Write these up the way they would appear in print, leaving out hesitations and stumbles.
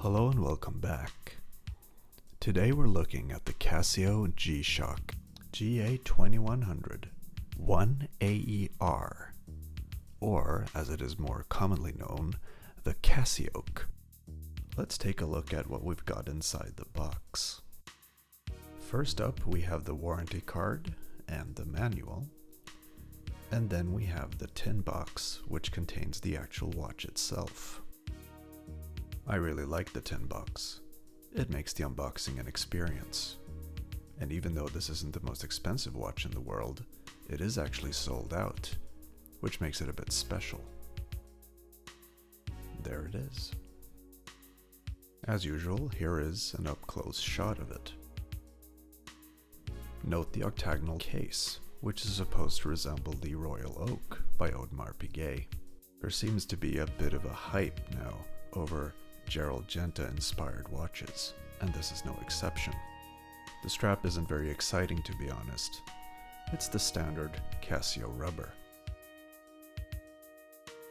Hello and welcome back. Today we're looking at the Casio G-Shock GA-2100-1AER, or as it is more commonly known, the Casioak. Let's take a look at what we've got inside the box. First up, we have the warranty card and the manual, and then we have the tin box, which contains the actual watch itself. I really like the tin box. It makes the unboxing an experience. And even though this isn't the most expensive watch in the world, it is actually sold out, which makes it a bit special. There it is. As usual, here is an up-close shot of it. Note the octagonal case, which is supposed to resemble the Royal Oak by Audemars Piguet. There seems to be a bit of a hype now over Gerald Genta-inspired watches, and this is no exception. The strap isn't very exciting, to be honest. It's the standard Casio rubber.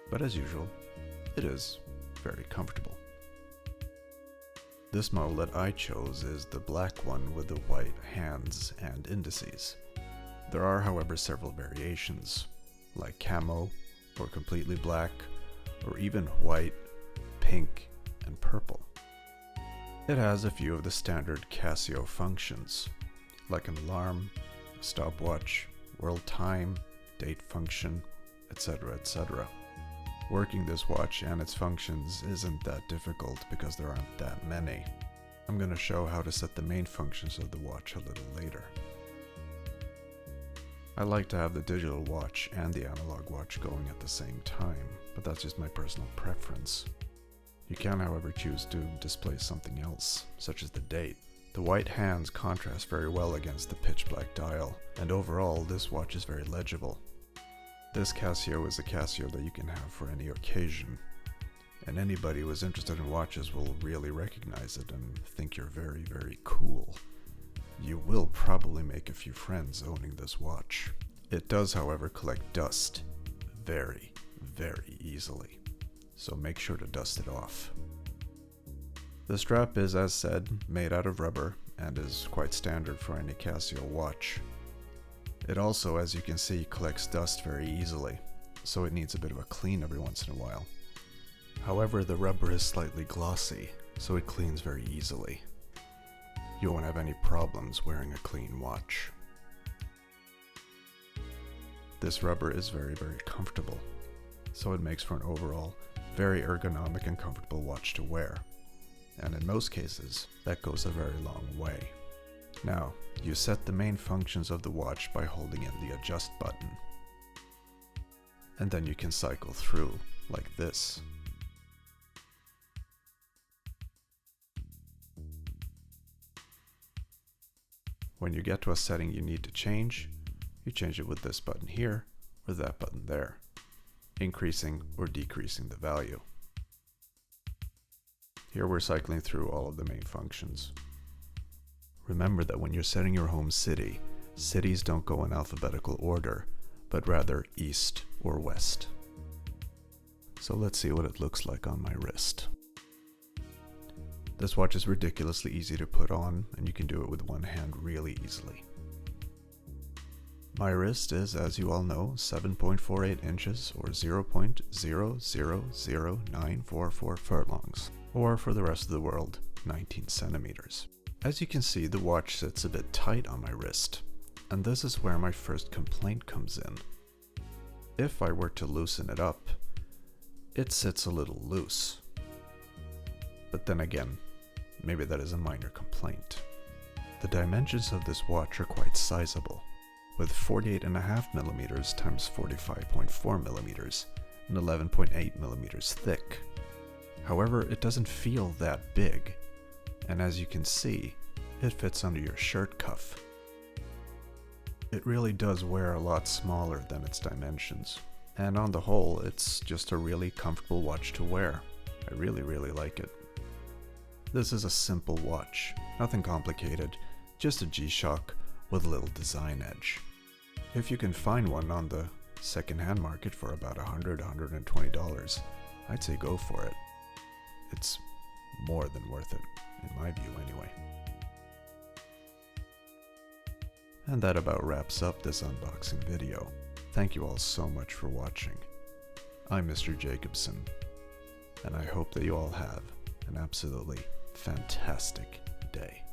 But as usual, it is very comfortable. This model that I chose is the black one with the white hands and indices. There are, however, several variations, like camo, or completely black, or even white, pink, and purple. It has a few of the standard Casio functions, like an alarm, a stopwatch, world time, date function, etc., etc. Working this watch and its functions isn't that difficult because there aren't that many. I'm going to show how to set the main functions of the watch a little later. I like to have the digital watch and the analog watch going at the same time, but that's just my personal preference. You can, however, choose to display something else, such as the date. The white hands contrast very well against the pitch black dial, and overall this watch is very legible. This Casio is a Casio that you can have for any occasion, and anybody who is interested in watches will really recognize it and think you're very, very cool. You will probably make a few friends owning this watch. It does, however, collect dust very, very easily, so make sure to dust it off. The strap is, as said, made out of rubber and is quite standard for any Casio watch. It also, as you can see, collects dust very easily, so it needs a bit of a clean every once in a while. However, the rubber is slightly glossy, so it cleans very easily. You won't have any problems wearing a clean watch. This rubber is very, very comfortable, so it makes for an overall very ergonomic and comfortable watch to wear. And in most cases, that goes a very long way. Now, you set the main functions of the watch by holding in the adjust button. And then you can cycle through, like this. When you get to a setting you need to change, you change it with this button here, or that button there, increasing or decreasing the value. Here we're cycling through all of the main functions. Remember that when you're setting your home city, cities don't go in alphabetical order, but rather east or west. So let's see what it looks like on my wrist. This watch is ridiculously easy to put on, and you can do it with one hand really easily. My wrist is, as you all know, 7.48 inches or 0.000944 furlongs, or for the rest of the world, 19 centimeters. As you can see, the watch sits a bit tight on my wrist, and this is where my first complaint comes in. If I were to loosen it up, it sits a little loose. But then again, maybe that is a minor complaint. The dimensions of this watch are quite sizable, with 48.5 millimeters times 45.4 millimeters and 11.8 millimeters thick. However, it doesn't feel that big, and as you can see, it fits under your shirt cuff. It really does wear a lot smaller than its dimensions, and on the whole, it's just a really comfortable watch to wear. I really, really like it. This is a simple watch, nothing complicated, just a G-Shock with a little design edge. If you can find one on the second-hand market for about $100–120, I'd say go for it. It's more than worth it, in my view anyway. And that about wraps up this unboxing video. Thank you all so much for watching. I'm Mr. Jacobson, and I hope that you all have an absolutely fantastic day.